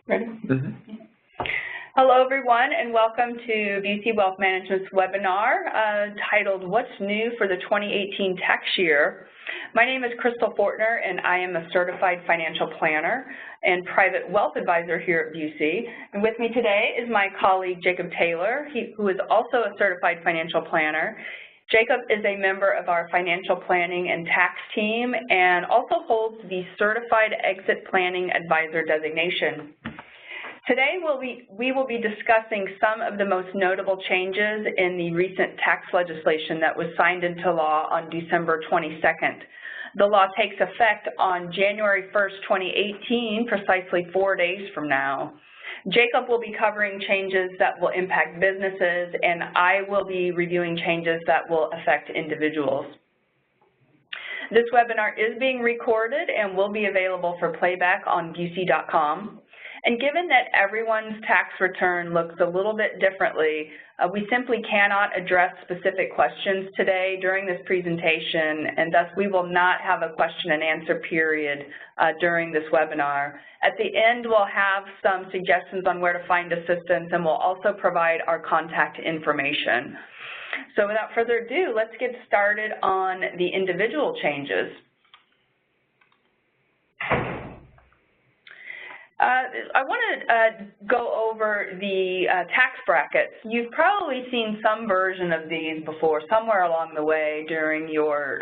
Ready? Mm-hmm. Hello, everyone, and welcome to Busey Wealth Management's webinar titled What's New for the 2018 Tax Year. My name is Crystal Fortner, and I am a certified financial planner and private wealth advisor here at Busey. And with me today is my colleague, Jacob Taylor, who is also a certified financial planner. Jacob is a member of our financial planning and tax team and also holds the Certified Exit Planning Advisor designation. Today we will be discussing some of the most notable changes in the recent tax legislation that was signed into law on December 22nd. The law takes effect on January 1st, 2018, precisely 4 days from now. Jacob will be covering changes that will impact businesses, and I will be reviewing changes that will affect individuals. This webinar is being recorded and will be available for playback on busey.com. And given that everyone's tax return looks a little bit differently, we simply cannot address specific questions today during this presentation, and thus we will not have a question and answer period during this webinar. At the end, we'll have some suggestions on where to find assistance, and we'll also provide our contact information. So without further ado, let's get started on the individual changes. I want to go over the tax brackets. You've probably seen some version of these before somewhere along the way during your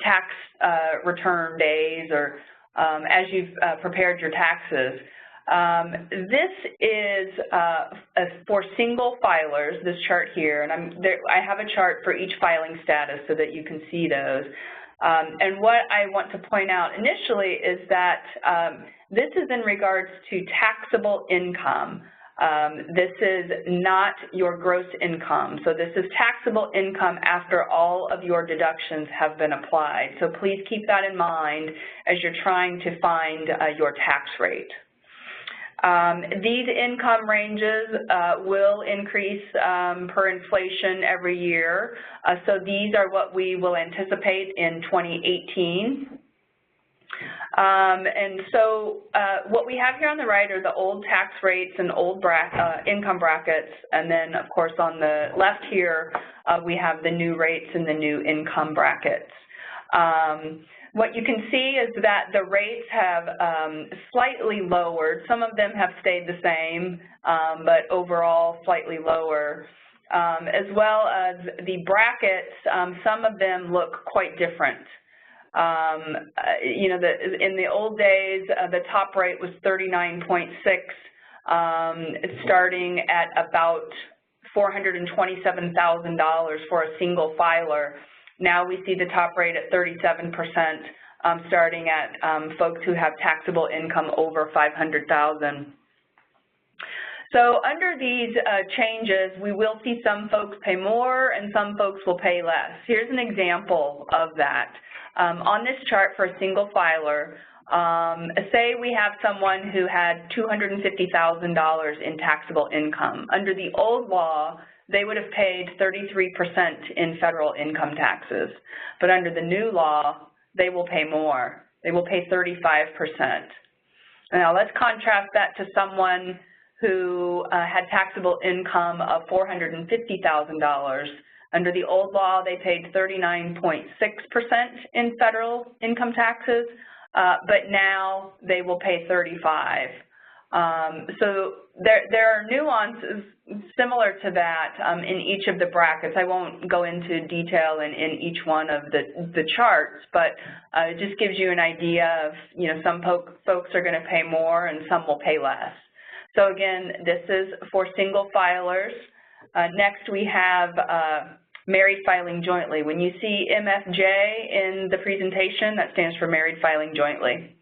tax return days or as you've prepared your taxes. This is for single filers, this chart here, and I have a chart for each filing status so that you can see those. And what I want to point out initially is that this is in regards to taxable income. This is not your gross income. So this is taxable income after all of your deductions have been applied. So please keep that in mind as you're trying to find your tax rate. These income ranges will increase per inflation every year. So these are what we will anticipate in 2018. And so what we have here on the right are the old tax rates and old income brackets, and then of course on the left here we have the new rates and the new income brackets. What you can see is that the rates have slightly lowered. Some of them have stayed the same, but overall slightly lower. As well as the brackets, some of them look quite different. You know, in the old days, the top rate was 39.6, starting at about $427,000 for a single filer. Now we see the top rate at 37%, starting at folks who have taxable income over $500,000. So under these changes, we will see some folks pay more and some folks will pay less. Here's an example of that. On this chart for a single filer, say we have someone who had $250,000 in taxable income. Under the old law, they would have paid 33% in federal income taxes. But under the new law, they will pay more. They will pay 35%. Now let's contrast that to someone who had taxable income of $450,000. Under the old law, they paid 39.6% in federal income taxes, but now they will pay 35%. So there are nuances similar to that in each of the brackets. I won't go into detail in each one of the charts, but it just gives you an idea of, you know, some folks are going to pay more and some will pay less. So again, this is for single filers. Next we have married filing jointly. When you see MFJ in the presentation, that stands for married filing jointly.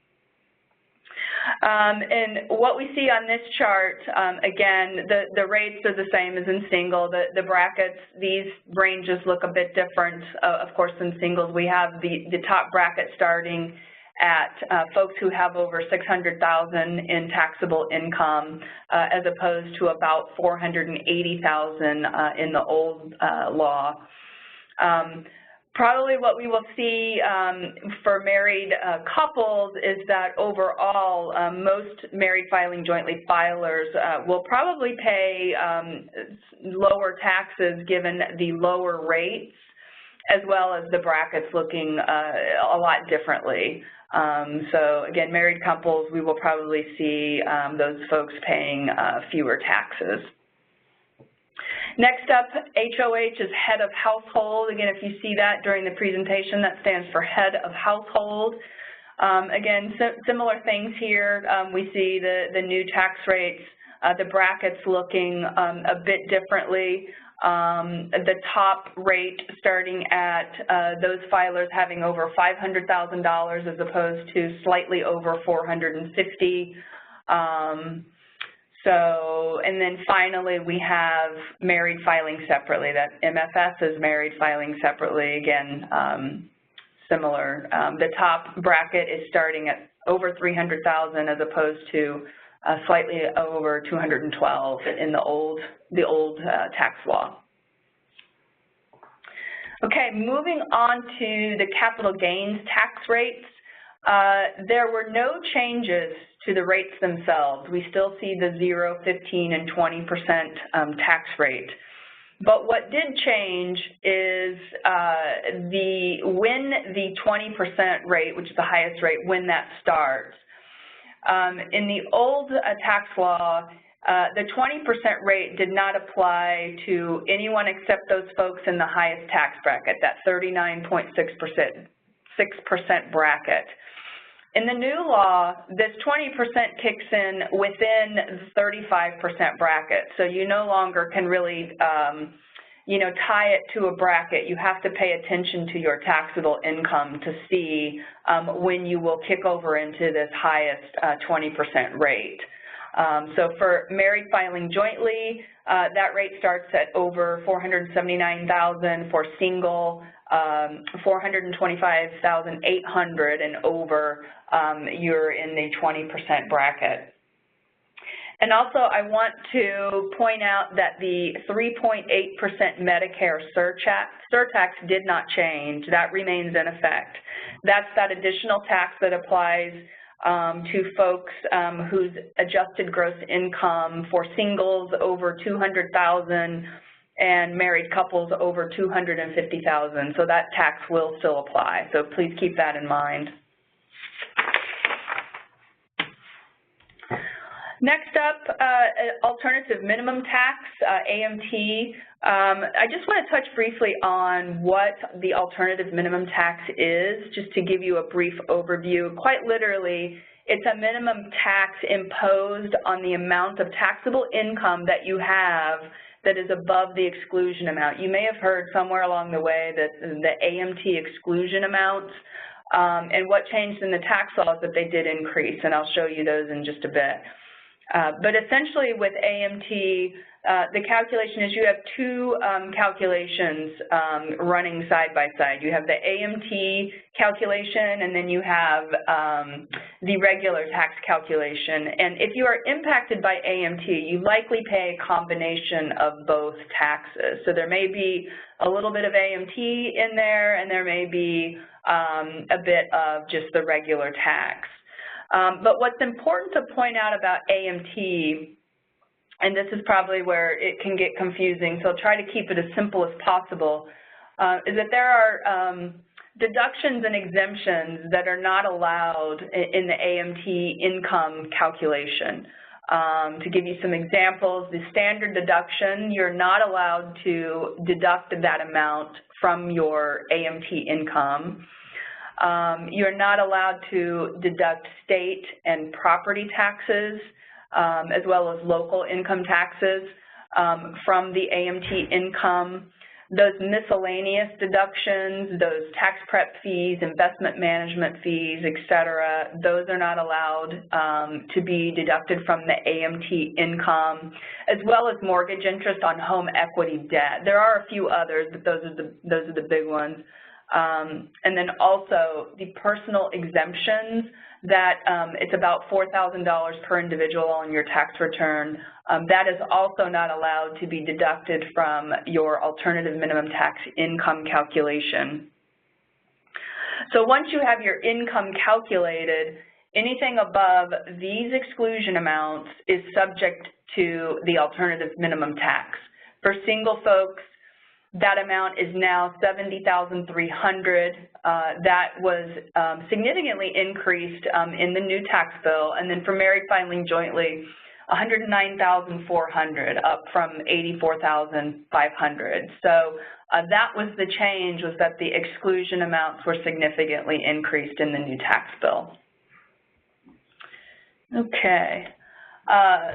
And what we see on this chart, again, the rates are the same as in single. The brackets, these ranges look a bit different, of course, than singles. We have the top bracket starting at folks who have over $600,000 in taxable income, as opposed to about $480,000 in the old law. Probably what we will see for married couples is that overall most married filing jointly filers will probably pay lower taxes given the lower rates, as well as the brackets looking a lot differently. So again, married couples, we will probably see those folks paying fewer taxes. Next up, HOH is head of household. Again, if you see that during the presentation, that stands for head of household. Again, similar things here. We see the new tax rates, the brackets looking a bit differently. The top rate starting at those filers having over $500,000 as opposed to slightly over $450,000. And then finally, we have married filing separately. That MFS is married filing separately. Again, similar. The top bracket is starting at over $300,000 as opposed to slightly over $212,000 in the old tax law. Okay, moving on to the capital gains tax rates. There were no changes to the rates themselves. We still see the 0, 15, and 20% tax rate. But what did change is when the 20% rate, which is the highest rate, when that starts. In the old tax law, the 20% rate did not apply to anyone except those folks in the highest tax bracket, that 39.6% bracket. In the new law, this 20% kicks in within the 35% bracket, so you no longer can really, tie it to a bracket. You have to pay attention to your taxable income to see when you will kick over into this highest 20% rate. So for married filing jointly, that rate starts at over $479,000. For single, $425,800 and over, you're in the 20% bracket. And also, I want to point out that the 3.8% Medicare surtax did not change. That remains in effect. That's that additional tax that applies to folks whose adjusted gross income for singles over $200,000 and married couples over $250,000. So that tax will still apply. So please keep that in mind. Next up, alternative minimum tax, AMT. I just want to touch briefly on what the alternative minimum tax is, just to give you a brief overview. Quite literally, it's a minimum tax imposed on the amount of taxable income that you have that is above the exclusion amount. You may have heard somewhere along the way that the AMT exclusion amounts, and what changed in the tax law is that they did increase, and I'll show you those in just a bit. But essentially with AMT, the calculation is you have two calculations running side by side. You have the AMT calculation, and then you have the regular tax calculation. And if you are impacted by AMT, you likely pay a combination of both taxes. So there may be a little bit of AMT in there, and there may be a bit of just the regular tax. But what's important to point out about AMT, and this is probably where it can get confusing, so I'll try to keep it as simple as possible, is that there are deductions and exemptions that are not allowed in the AMT income calculation. To give you some examples, the standard deduction, you're not allowed to deduct that amount from your AMT income. You're not allowed to deduct state and property taxes, as well as local income taxes from the AMT income. Those miscellaneous deductions, those tax prep fees, investment management fees, et cetera, those are not allowed to be deducted from the AMT income, as well as mortgage interest on home equity debt. There are a few others, but those are the big ones. And then also the personal exemptions that it's about $4,000 per individual on your tax return. That is also not allowed to be deducted from your alternative minimum tax income calculation. So once you have your income calculated, anything above these exclusion amounts is subject to the alternative minimum tax. For single folks, that amount is now $70,300. That was significantly increased in the new tax bill. And then for married filing jointly, $109,400, up from $84,500. So that was the change, was that the exclusion amounts were significantly increased in the new tax bill. Okay.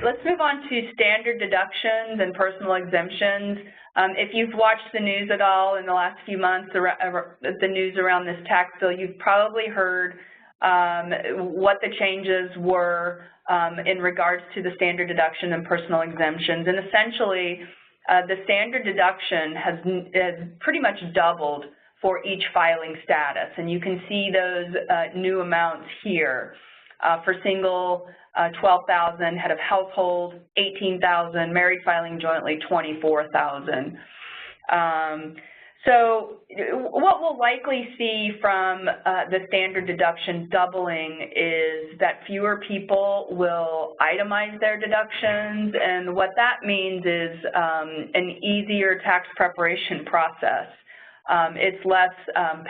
Let's move on to standard deductions and personal exemptions. If you've watched the news at all in the last few months, the news around this tax bill, you've probably heard what the changes were in regards to the standard deduction and personal exemptions. And essentially, the standard deduction has pretty much doubled for each filing status. And you can see those new amounts here. For single, $12,000, head of household, $18,000, married filing jointly, $24,000. So what we'll likely see from the standard deduction doubling is that fewer people will itemize their deductions, and what that means is an easier tax preparation process. It's less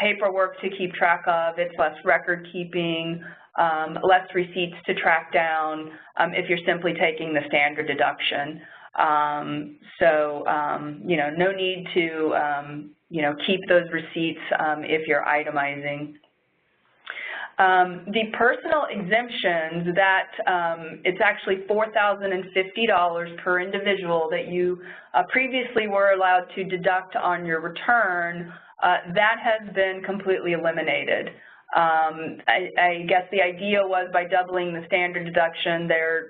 paperwork to keep track of, it's less record keeping, less receipts to track down if you're simply taking the standard deduction. You know, no need to, you know, keep those receipts if you're itemizing. The personal exemptions, that it's actually $4,050 per individual that you previously were allowed to deduct on your return, that has been completely eliminated. I guess the idea was by doubling the standard deduction, there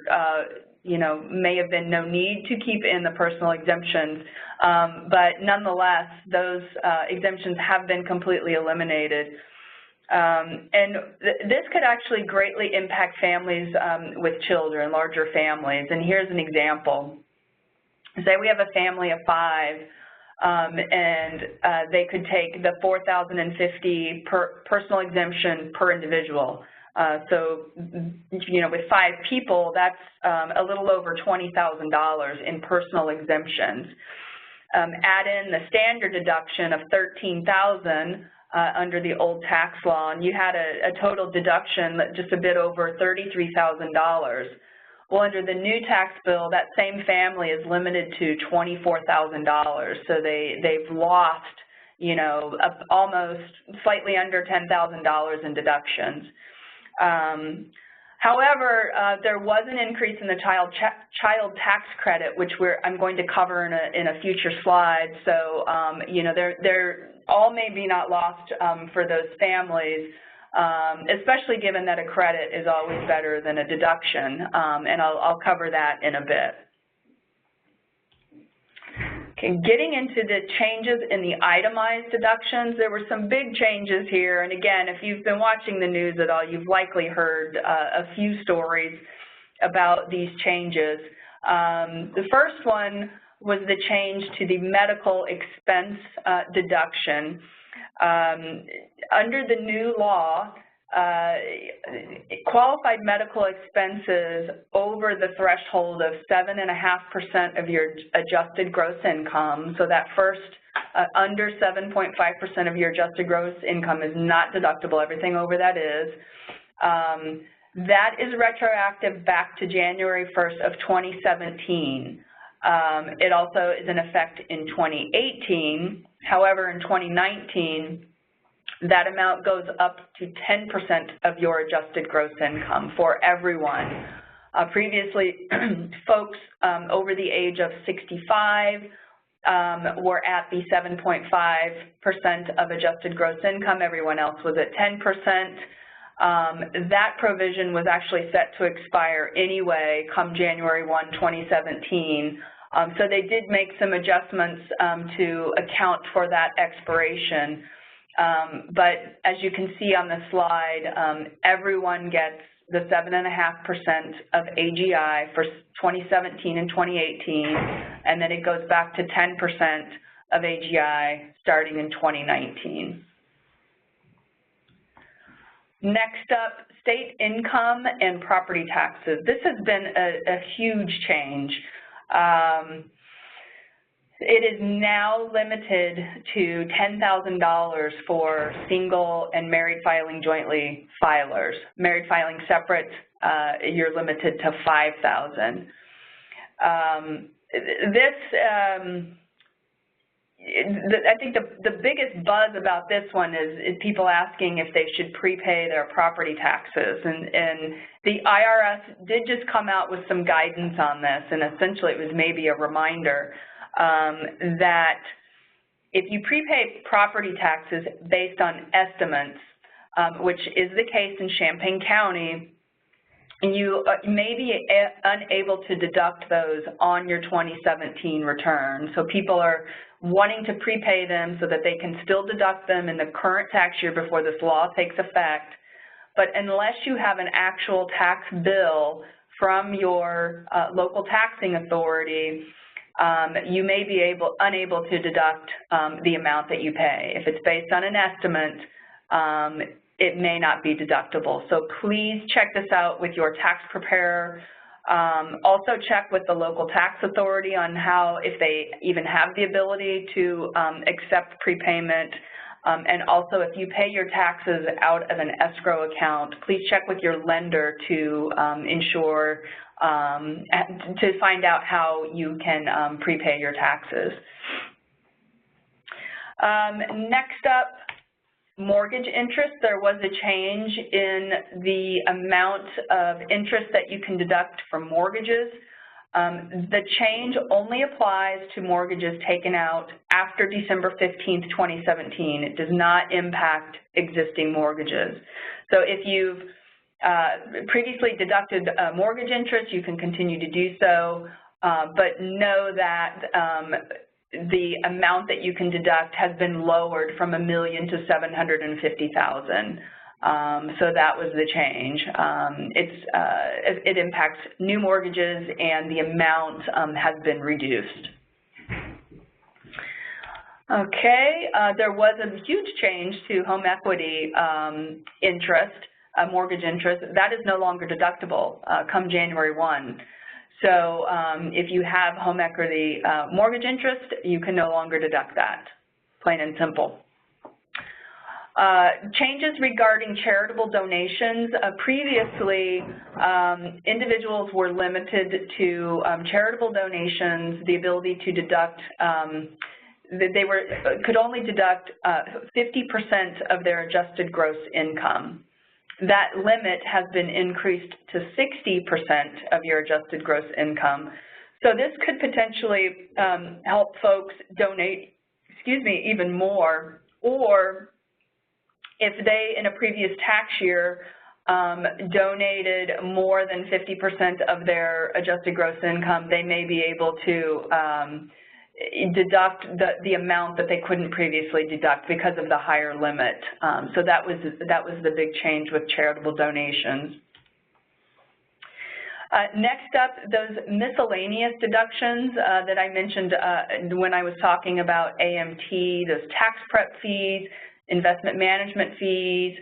you know, may have been no need to keep in the personal exemptions, but nonetheless, those exemptions have been completely eliminated. And this could actually greatly impact families with children, larger families. And here's an example. Say we have a family of 5, and they could take the $4,050 per personal exemption per individual. So, you know, with 5 people, that's a little over $20,000 in personal exemptions. Add in the standard deduction of $13,000 under the old tax law, and you had a total deduction just a bit over $33,000. Well, under the new tax bill, that same family is limited to $24,000. So they've lost, you know, almost slightly under $10,000 in deductions. However, there was an increase in the child tax credit, which I'm going to cover in a future slide. So, you know, they're all may be not lost for those families, especially given that a credit is always better than a deduction, and I'll cover that in a bit. Okay, getting into the changes in the itemized deductions, there were some big changes here, and again, if you've been watching the news at all, you've likely heard a few stories about these changes. The first one was the change to the medical expense deduction. Under the new law, qualified medical expenses over the threshold of 7.5% of your adjusted gross income, so that first under 7.5% of your adjusted gross income is not deductible, everything over that is. That is retroactive back to January 1st of 2017. It also is in effect in 2018. However, in 2019, that amount goes up to 10% of your adjusted gross income for everyone. Previously, folks over the age of 65 were at the 7.5% of adjusted gross income. Everyone else was at 10%. That provision was actually set to expire anyway come January 1, 2017. So they did make some adjustments to account for that expiration. But as you can see on the slide, everyone gets the 7.5% of AGI for 2017 and 2018, and then it goes back to 10% of AGI starting in 2019. Next up, state income and property taxes. This has been a huge change. It is now limited to $10,000 for single and married filing jointly filers. Married filing separate, you're limited to $5,000. I think the biggest buzz about this one is people asking if they should prepay their property taxes. And the IRS did just come out with some guidance on this, and essentially it was maybe a reminder that if you prepay property taxes based on estimates, which is the case in Champaign County, you may be unable to deduct those on your 2017 return. So people are wanting to prepay them so that they can still deduct them in the current tax year before this law takes effect. But unless you have an actual tax bill from your local taxing authority, you may be unable to deduct the amount that you pay. If it's based on an estimate, it may not be deductible. So please check this out with your tax preparer. Also check with the local tax authority on if they even have the ability to accept prepayment. And also, if you pay your taxes out of an escrow account, please check with your lender to ensure, to find out how you can prepay your taxes. Next up, mortgage interest. There was a change in the amount of interest that you can deduct from mortgages. The change only applies to mortgages taken out after December 15th, 2017. It does not impact existing mortgages. So if you've previously deducted mortgage interest, you can continue to do so, but know that the amount that you can deduct has been lowered from $1 million to $750,000. So that was the change. It impacts new mortgages, and the amount has been reduced. Okay, there was a huge change to home equity interest, mortgage interest. That is no longer deductible come January 1. So if you have home equity mortgage interest, you can no longer deduct that, plain and simple. Changes regarding charitable donations. Previously, individuals were limited to charitable donations, the ability to deduct, they could only deduct 50% of their adjusted gross income. That limit has been increased to 60% of your adjusted gross income. So this could potentially help folks donate, even more, or if they, in a previous tax year, donated more than 50% of their adjusted gross income, they may be able to deduct the amount that they couldn't previously deduct because of the higher limit. So that was the big change with charitable donations. Next up, those miscellaneous deductions that I mentioned when I was talking about AMT, those tax prep fees, investment management fees,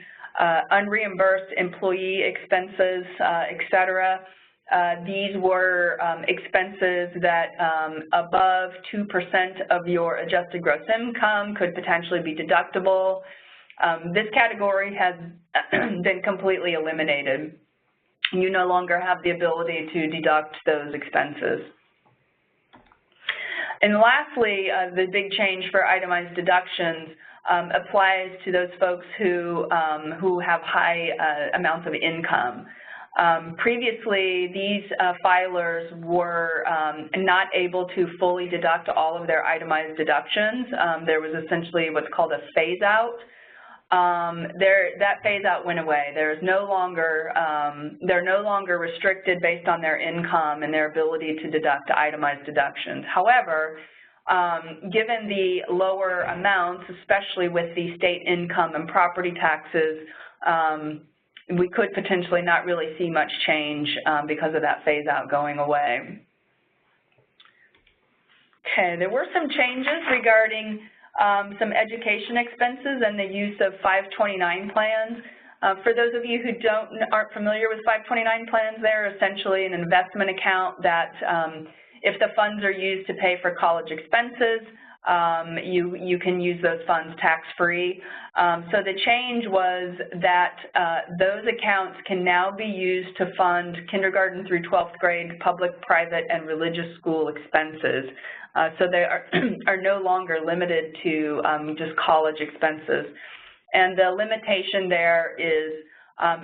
unreimbursed employee expenses, et cetera. These were expenses that above 2% of your adjusted gross income could potentially be deductible. This category has been completely eliminated. You no longer have the ability to deduct those expenses. And lastly, the big change for itemized deductions applies to those folks who have high amounts of income. Previously, these filers were not able to fully deduct all of their itemized deductions. There was essentially what's called a phase-out. That phase-out went away. They're no longer restricted based on their income and their ability to deduct itemized deductions. However, given the lower amounts, especially with the state income and property taxes, we could potentially not really see much change because of that phase-out going away. Okay, there were some changes regarding some education expenses and the use of 529 plans. For those of you who aren't familiar with 529 plans, they're essentially an investment account that if the funds are used to pay for college expenses, you can use those funds tax-free. So the change was that those accounts can now be used to fund kindergarten through 12th grade public, private, and religious school expenses. So they are no longer limited to just college expenses. And the limitation there is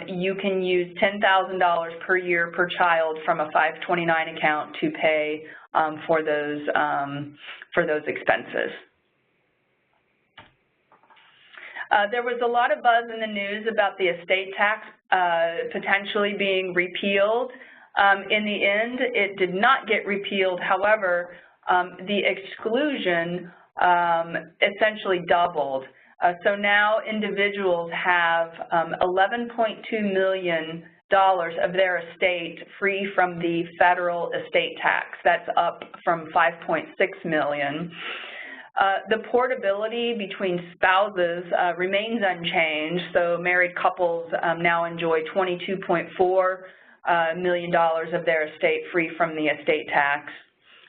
you can use $10,000 per year per child from a 529 account to pay for those expenses. There was a lot of buzz in the news about the estate tax potentially being repealed. In the end, it did not get repealed. However, the exclusion essentially doubled. So now individuals have $11.2 million of their estate free from the federal estate tax. That's up from $5.6 million. The portability between spouses remains unchanged, so married couples now enjoy $22.4 million of their estate free from the estate tax.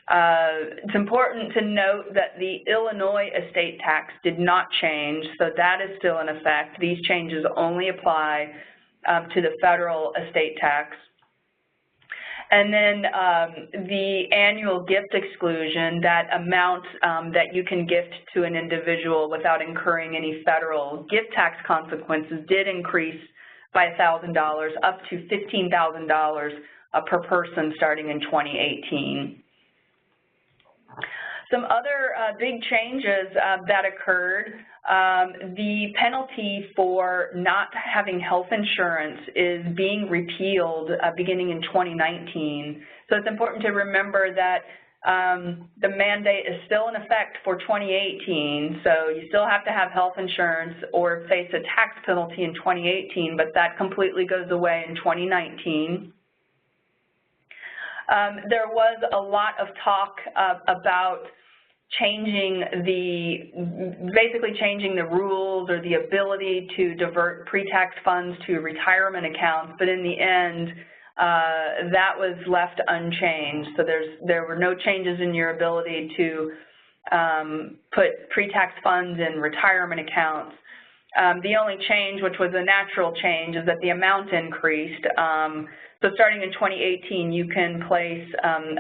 It's important to note that the Illinois estate tax did not change, so that is still in effect. These changes only apply to the federal estate tax. And then the annual gift exclusion, that amount that you can gift to an individual without incurring any federal gift tax consequences, did increase by $1,000 up to $15,000 per person starting in 2018. Some other big changes that occurred, the penalty for not having health insurance is being repealed beginning in 2019. So it's important to remember that the mandate is still in effect for 2018, so you still have to have health insurance or face a tax penalty in 2018, but that completely goes away in 2019. There was a lot of talk about basically changing the rules or the ability to divert pre-tax funds to retirement accounts, but in the end, that was left unchanged. So there were no changes in your ability to put pre-tax funds in retirement accounts. The only change, which was a natural change, is that the amount increased. So starting in 2018, you can place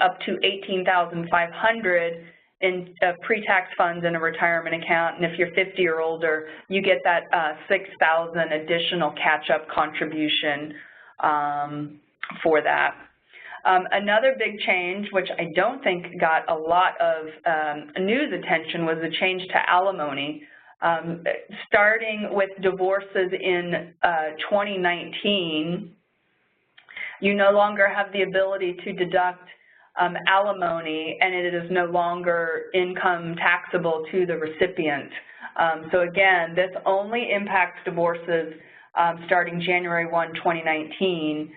up to $18,500 in pre-tax funds in a retirement account, and if you're 50 or older, you get that $6,000 additional catch-up contribution for that. Another big change, which I don't think got a lot of news attention, was the change to alimony. Starting with divorces in 2019, you no longer have the ability to deduct alimony, and it is no longer income taxable to the recipient. So again, this only impacts divorces starting January 1, 2019.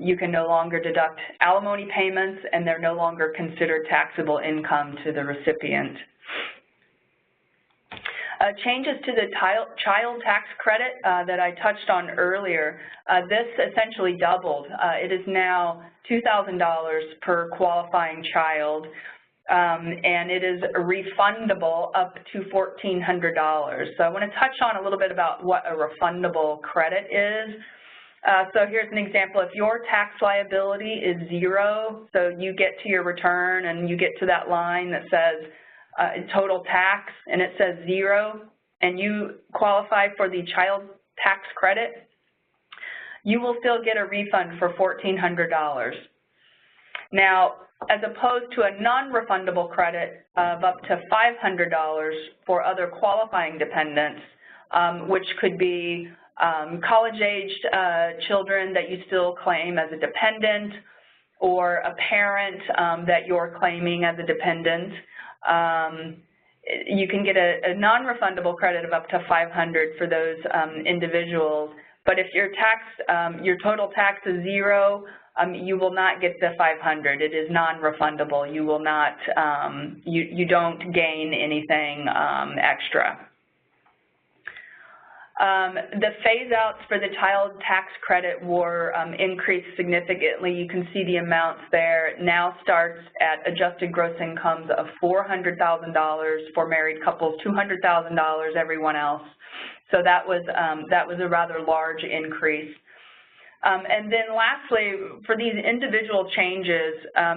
You can no longer deduct alimony payments, and they're no longer considered taxable income to the recipient. Changes to the child tax credit that I touched on earlier, this essentially doubled. It is now $2,000 per qualifying child, and it is refundable up to $1,400. So I want to touch on a little bit about what a refundable credit is. So here's an example. If your tax liability is 0, so you get to your return and you get to that line that says total tax, and it says 0, and you qualify for the child tax credit, you will still get a refund for $1,400. Now, as opposed to a non-refundable credit of up to $500 for other qualifying dependents, which could be college-aged children that you still claim as a dependent, or a parent that you're claiming as a dependent. You can get a non-refundable credit of up to $500 for those individuals. But if your total tax is 0, you will not get the $500. It is non-refundable. You will not, you don't gain anything extra. The phase-outs for the child tax credit were increased significantly. You can see the amounts there. It now starts at adjusted gross incomes of $400,000 for married couples, $200,000 everyone else. So that was a rather large increase. And then lastly, for these individual changes,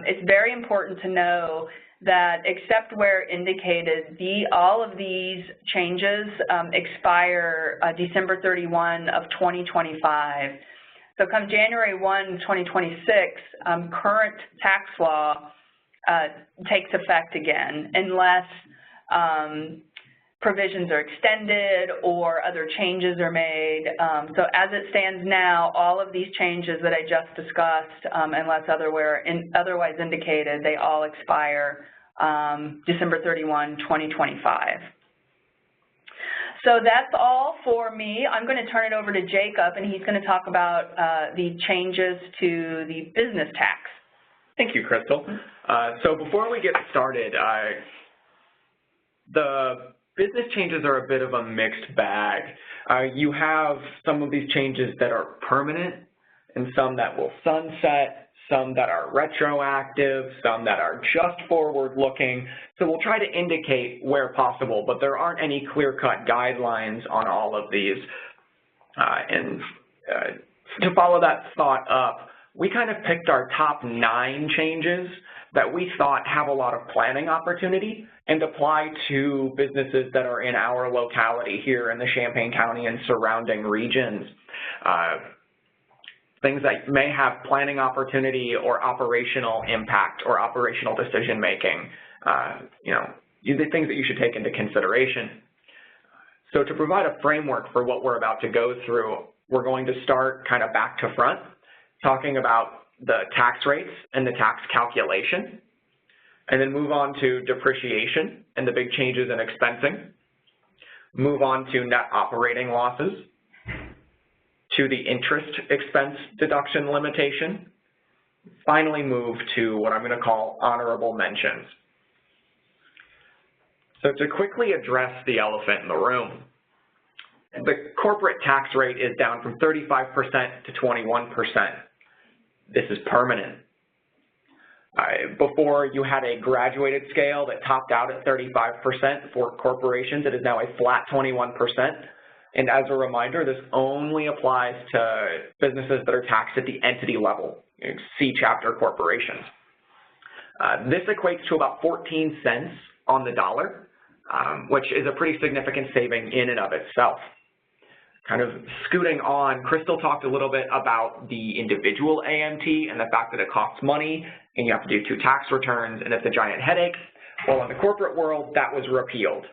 it's very important to know that except where indicated, all of these changes expire December 31 of 2025. So come January 1, 2026, current tax law takes effect again unless provisions are extended or other changes are made. So as it stands now, all of these changes that I just discussed, unless otherwise indicated, they all expire December 31, 2025. So that's all for me. I'm going to turn it over to Jacob, and he's going to talk about the changes to the business tax. Thank you, Crystal. So before we get started, the business changes are a bit of a mixed bag. You have some of these changes that are permanent and some that will sunset, some that are retroactive, some that are just forward-looking. So we'll try to indicate where possible, but there aren't any clear-cut guidelines on all of these. To follow that thought up, we kind of picked our top 9 changes that we thought have a lot of planning opportunity and apply to businesses that are in our locality here in the Champaign County and surrounding regions. Things that may have planning opportunity or operational impact or operational decision making, the things that you should take into consideration. So to provide a framework for what we're about to go through, we're going to start kind of back to front, talking about the tax rates and the tax calculation, and then move on to depreciation and the big changes in expensing, move on to net operating losses, to the interest expense deduction limitation, finally move to what I'm going to call honorable mentions. So to quickly address the elephant in the room, the corporate tax rate is down from 35% to 21%. This is permanent. Before you had a graduated scale that topped out at 35% for corporations. It is now a flat 21%. And as a reminder, this only applies to businesses that are taxed at the entity level, C chapter corporations. This equates to about 14 cents on the dollar, which is a pretty significant saving in and of itself. Kind of scooting on, Crystal talked a little bit about the individual AMT and the fact that it costs money and you have to do 2 tax returns and it's a giant headache. Well, in the corporate world, that was repealed.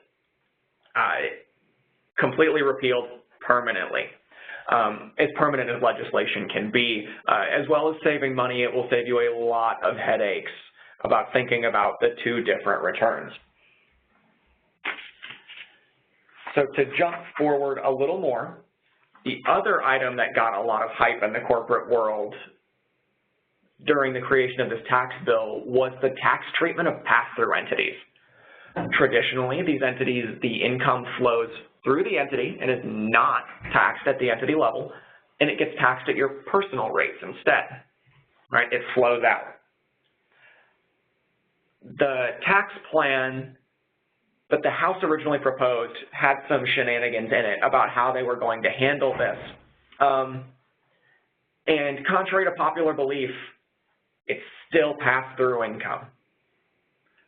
Completely repealed permanently. As permanent as legislation can be. As well as saving money, it will save you a lot of headaches about thinking about the 2 different returns. So to jump forward a little more, the other item that got a lot of hype in the corporate world during the creation of this tax bill was the tax treatment of pass-through entities. Traditionally, these entities, the income flows through the entity and is not taxed at the entity level, and it gets taxed at your personal rates instead, right? It flows out. The tax plan that the House originally proposed had some shenanigans in it about how they were going to handle this. And contrary to popular belief, it's still pass-through income,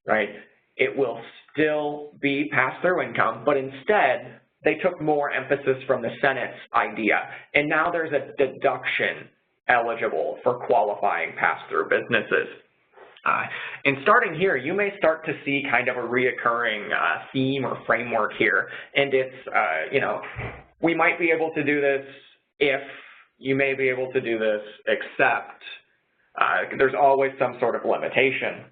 right? It will still be pass-through income, but instead, they took more emphasis from the Senate's idea. And now there's a deduction eligible for qualifying pass-through businesses. And starting here, you may start to see kind of a reoccurring theme or framework here. And it's, we might be able to do this if, you may be able to do this except, there's always some sort of limitation.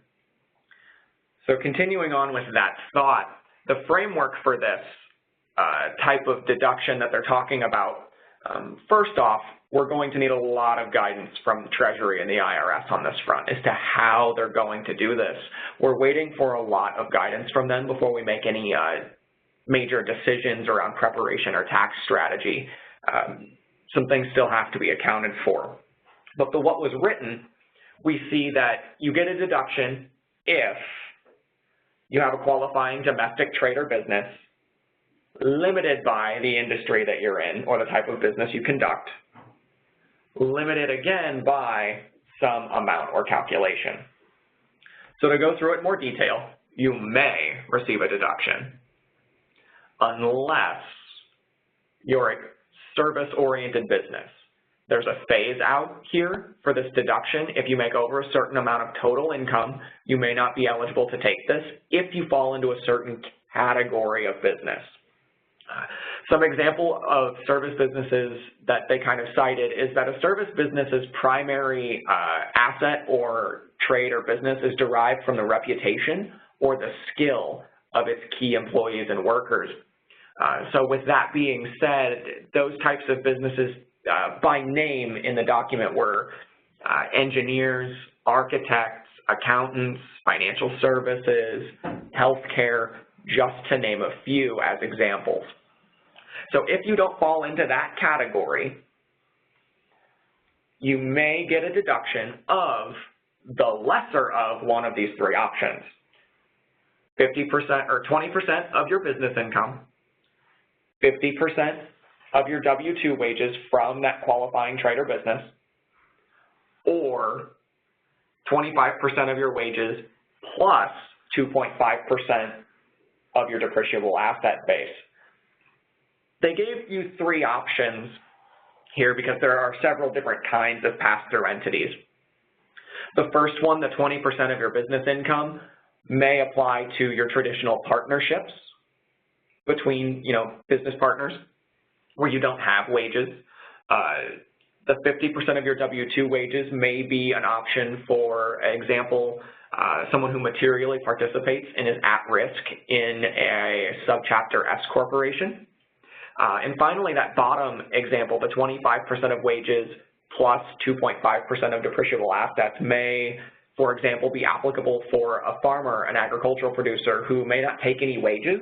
So continuing on with that thought, the framework for this type of deduction that they're talking about, first off, we're going to need a lot of guidance from the Treasury and the IRS on this front as to how they're going to do this. We're waiting for a lot of guidance from them before we make any major decisions around preparation or tax strategy. Some things still have to be accounted for. But for what was written, we see that you get a deduction if you have a qualifying domestic trade or business limited by the industry that you're in or the type of business you conduct, limited again by some amount or calculation. So to go through it in more detail, you may receive a deduction unless you're a service-oriented business. There's a phase out here for this deduction. If you make over a certain amount of total income, you may not be eligible to take this if you fall into a certain category of business. Some example of service businesses that they kind of cited is that a service business's primary asset or trade or business is derived from the reputation or the skill of its key employees and workers. So with that being said, those types of businesses by name in the document were engineers, architects, accountants, financial services, healthcare, just to name a few as examples. So if you don't fall into that category, you may get a deduction of the lesser of one of these three options: 50% or 20% of your business income, 50% of your W-2 wages from that qualifying trade or business, or 25% of your wages plus 2.5% of your depreciable asset base. They gave you three options here because there are several different kinds of pass-through entities. The first one, the 20% of your business income, may apply to your traditional partnerships between, business partners where you don't have wages. The 50% of your W-2 wages may be an option, for example, someone who materially participates and is at risk in a subchapter S corporation. And finally, that bottom example, the 25% of wages plus 2.5% of depreciable assets may, for example, be applicable for a farmer, an agricultural producer who may not take any wages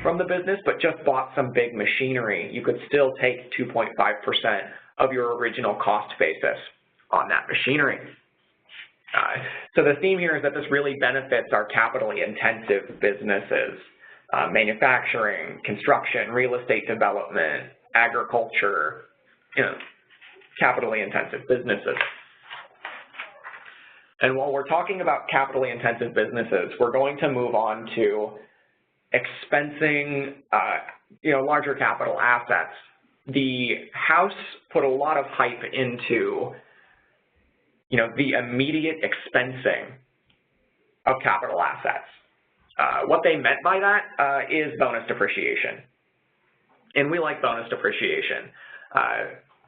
from the business but just bought some big machinery. You could still take 2.5% of your original cost basis on that machinery. So the theme here is that this really benefits our capitally intensive businesses, manufacturing, construction, real estate development, agriculture, capitally intensive businesses. And while we're talking about capitally intensive businesses, we're going to move on to expensing, larger capital assets. The House put a lot of hype into, the immediate expensing of capital assets. What they meant by that is bonus depreciation. And we like bonus depreciation.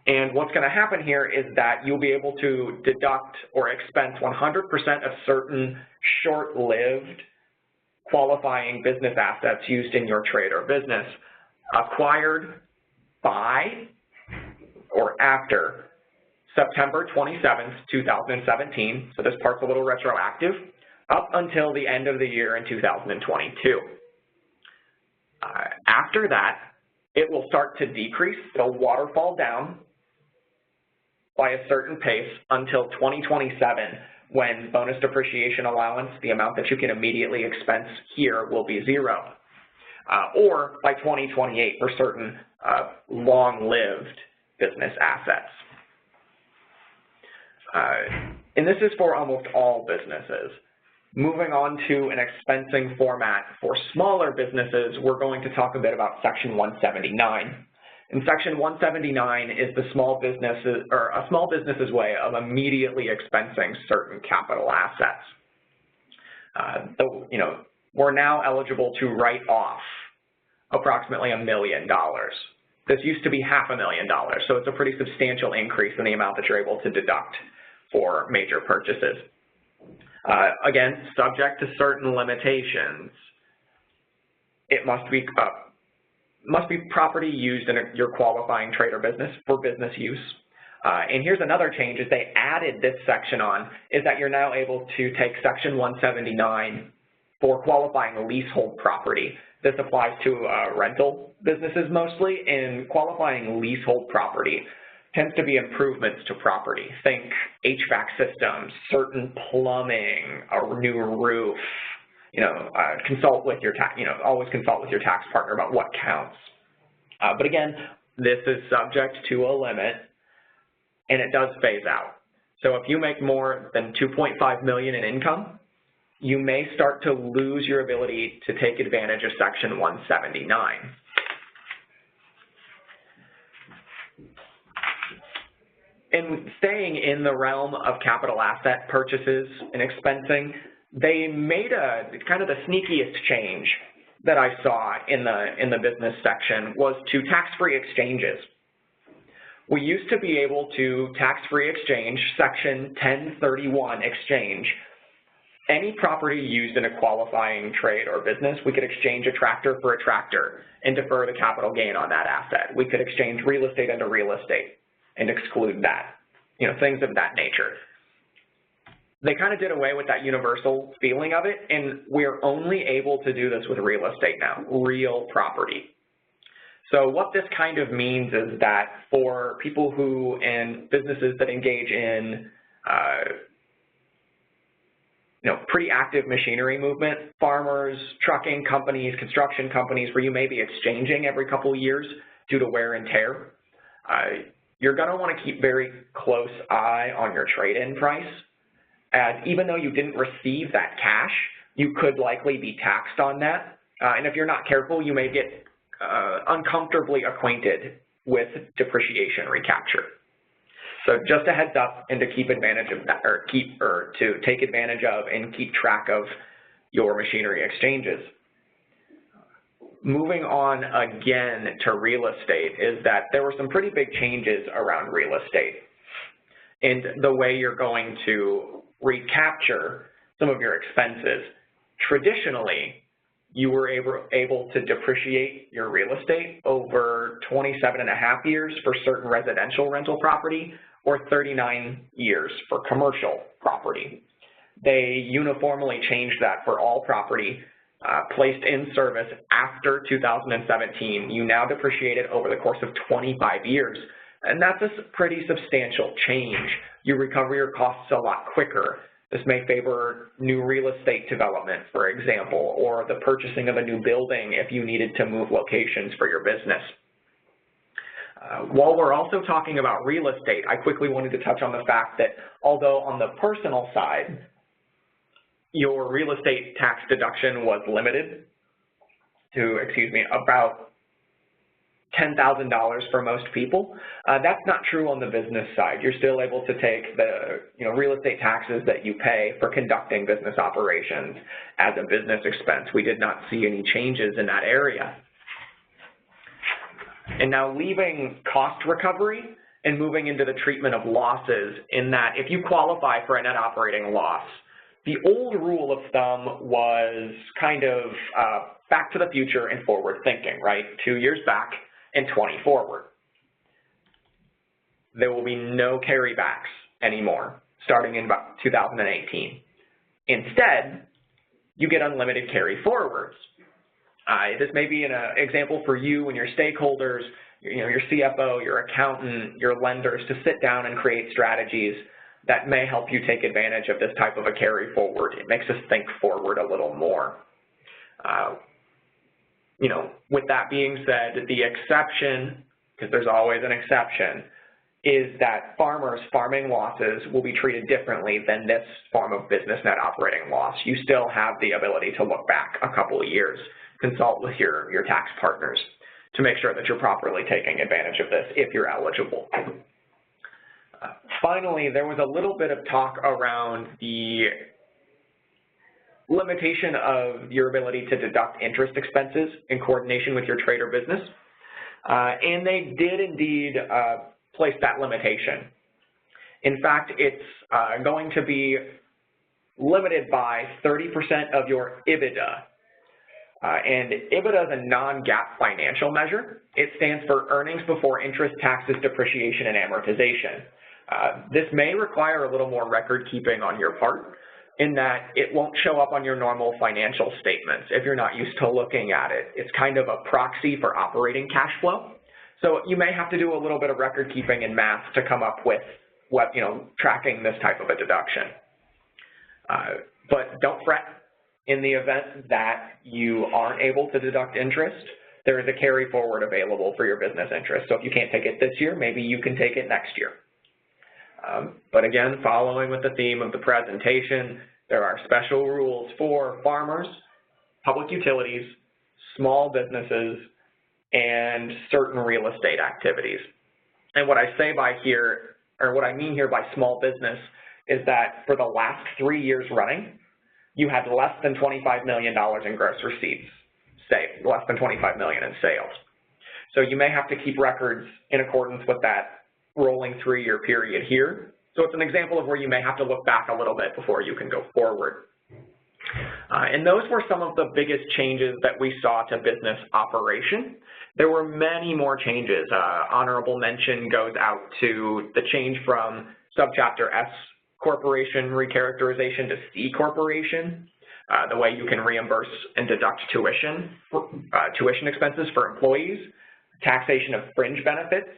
And what's going to happen here is that you'll be able to deduct or expense 100% of certain short-lived qualifying business assets used in your trade or business acquired by or after September 27th, 2017. So this part's a little retroactive, up until the end of the year in 2022. After that, it will start to decrease. It'll waterfall down by a certain pace until 2027, when bonus depreciation allowance, the amount that you can immediately expense here, will be zero. Or by 2028 for certain long-lived business assets. And this is for almost all businesses. Moving on to an expensing format for smaller businesses, we're going to talk a bit about Section 179. And Section 179 is the small business's way of immediately expensing certain capital assets. We're now eligible to write off approximately $1 million. This used to be $500,000, so it's a pretty substantial increase in the amount that you're able to deduct for major purchases. Again, subject to certain limitations. It must be property used in your qualifying trade or business for business use. And here's another change, is they added this section on, is that you're now able to take Section 179 for qualifying leasehold property. This applies to rental businesses mostly, and qualifying leasehold property tends to be improvements to property. Think HVAC systems, certain plumbing, a new roof. Consult with your always consult with your tax partner about what counts. But again, this is subject to a limit, and it does phase out. So if you make more than $2.5 million in income, you may start to lose your ability to take advantage of Section 179. And staying in the realm of capital asset purchases and expensing, they made kind of the sneakiest change that I saw in the business section was to tax-free exchanges. We used to be able to tax-free exchange, Section 1031 exchange, any property used in a qualifying trade or business. We could exchange a tractor for a tractor and defer the capital gain on that asset. We could exchange real estate into real estate and exclude that, things of that nature. They kind of did away with that universal feeling of it, and we're only able to do this with real estate now, real property. So what this kind of means is that for people and businesses that engage in pretty active machinery movement, farmers, trucking companies, construction companies, where you may be exchanging every couple of years due to wear and tear, you're going to want to keep very close eye on your trade-in price, as even though you didn't receive that cash, you could likely be taxed on that. And if you're not careful, you may get uncomfortably acquainted with depreciation recapture. So just a heads up, and to keep advantage of that, to take advantage of and keep track of your machinery exchanges. Moving on again to real estate is that there were some pretty big changes around real estate and the way you're going to recapture some of your expenses. Traditionally, you were able to depreciate your real estate over 27.5 years for certain residential rental property or 39 years for commercial property. They uniformly changed that for all property placed in service after 2017. You now depreciate it over the course of 25 years, and that's a pretty substantial change. You recover your costs a lot quicker. This may favor new real estate development, for example, or the purchasing of a new building if you needed to move locations for your business. While we're also talking about real estate, I quickly wanted to touch on the fact that although on the personal side, your real estate tax deduction was limited to, about $10,000 for most people. That's not true on the business side. You're still able to take the real estate taxes that you pay for conducting business operations as a business expense. We did not see any changes in that area. And now leaving cost recovery and moving into the treatment of losses, in that if you qualify for a net operating loss, the old rule of thumb was kind of back to the future and forward thinking, right? 2 years back and 20 forward. There will be no carrybacks anymore starting in about 2018. Instead, you get unlimited carry forwards. This may be an example for you and your stakeholders, your CFO, your accountant, your lenders, to sit down and create strategies that may help you take advantage of this type of a carry forward. It makes us think forward a little more. With that being said, the exception, because there's always an exception, is that farming losses will be treated differently than this form of business net operating loss. You still have the ability to look back a couple of years, consult with your tax partners to make sure that you're properly taking advantage of this if you're eligible. Finally, there was a little bit of talk around the limitation of your ability to deduct interest expenses in coordination with your trade or business. And they did indeed place that limitation. In fact, it's going to be limited by 30% of your EBITDA. And EBITDA is a non-GAAP financial measure. It stands for earnings before interest, taxes, depreciation, and amortization. This may require a little more record keeping on your part, in that it won't show up on your normal financial statements if you're not used to looking at it. It's kind of a proxy for operating cash flow. So you may have to do a little bit of record keeping and math to come up with what, tracking this type of a deduction. But don't fret. In the event that you aren't able to deduct interest, there is a carry forward available for your business interest. So if you can't take it this year, maybe you can take it next year. But again, following with the theme of the presentation, there are special rules for farmers, public utilities, small businesses, and certain real estate activities. And what I say by here, or what I mean here by small business, is that for the last 3 years running, you had less than $25 million in gross receipts, say less than $25 million in sales. So you may have to keep records in accordance with that rolling 3-year period here. So it's an example of where you may have to look back a little bit before you can go forward. And those were some of the biggest changes that we saw to business operation. There were many more changes. Honorable mention goes out to the change from subchapter S corporation recharacterization to C corporation, the way you can reimburse and deduct tuition expenses for employees, taxation of fringe benefits,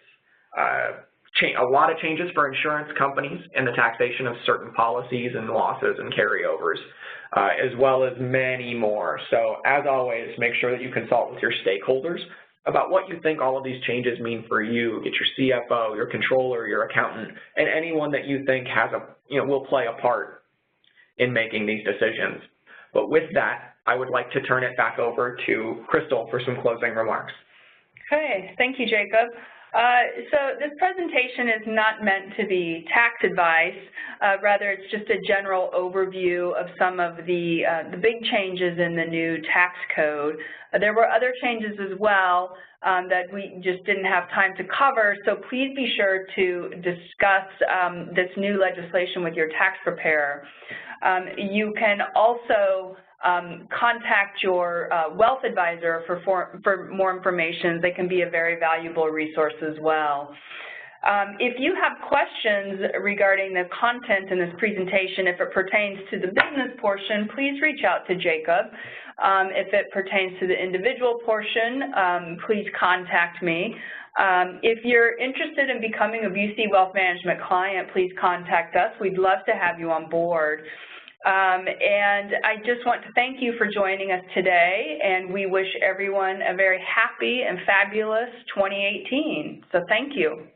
a lot of changes for insurance companies and the taxation of certain policies and losses and carryovers, as well as many more. So as always, make sure that you consult with your stakeholders about what you think all of these changes mean for you. Get your CFO, your controller, your accountant, and anyone that you think has will play a part in making these decisions. But with that, I would like to turn it back over to Crystal for some closing remarks. Okay, thank you, Jacob. So this presentation is not meant to be tax advice. Rather, it's just a general overview of some of the big changes in the new tax code. There were other changes as well that we just didn't have time to cover, so please be sure to discuss this new legislation with your tax preparer. You can also contact your wealth advisor for more information. They can be a very valuable resource as well. If you have questions regarding the content in this presentation, if it pertains to the business portion, please reach out to Jacob. If it pertains to the individual portion, please contact me. If you're interested in becoming a Busey Wealth Management client, please contact us. We'd love to have you on board. And I just want to thank you for joining us today, and we wish everyone a very happy and fabulous 2018. So thank you.